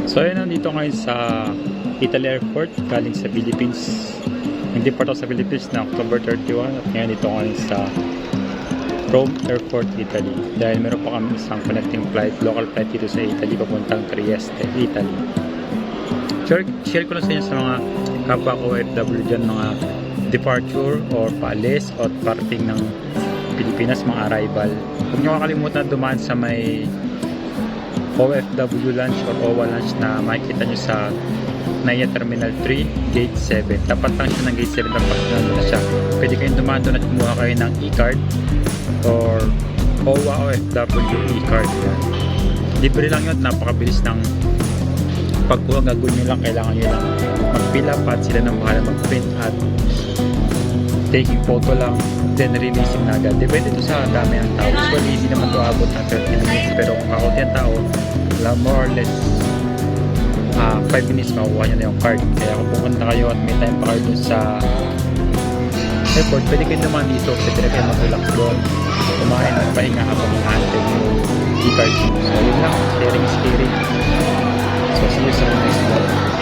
So ayun, nandito ngayon sa Italy Airport galing sa Philippines. Nag-depart ako sa Philippines na October 31 at ngayon dito ngayon sa Rome Airport, Italy. Dahil meron pa kami isang connecting flight, local flight dito sa Italy papuntang Trieste, Italy. Share ko lang sa inyo sa mga kapwa ko OFW dyan, mga departure or paalis o parting ng Pilipinas, mga arrival. Huwag nyo kakalimutan dumaan sa may OFW lunch or OWA lunch na makikita nyo sa NAIA Terminal 3, Gate 7. Tapat lang siya ng Gate 7, tapos na siya. Pwede kayong dumaan doon at kumuha kayo ng e-card or OWA OFW e-card. Libre lang yun, napakabilis ng pagkuha. Gagawin nyo lang, kailangan nyo lang mag-fill up at sila nang bahala mag-print at taking photo lang, then releasing na agad. Depende ito sa dami ng tao. Usually easy naman ito abot ng 30 minutes, pero kung kakunti ang tao, more or less 5 minutes makukuha nyo na yung card. Kaya kung pupunta kayo at may time pa kayo dun sa airport, pwede kayo naman dito, pwede na kayo mag-relax doon, kumain at pahinga habang hinahantin yung e-card. So yun lang, sharing is caring. So see you sa next vlog.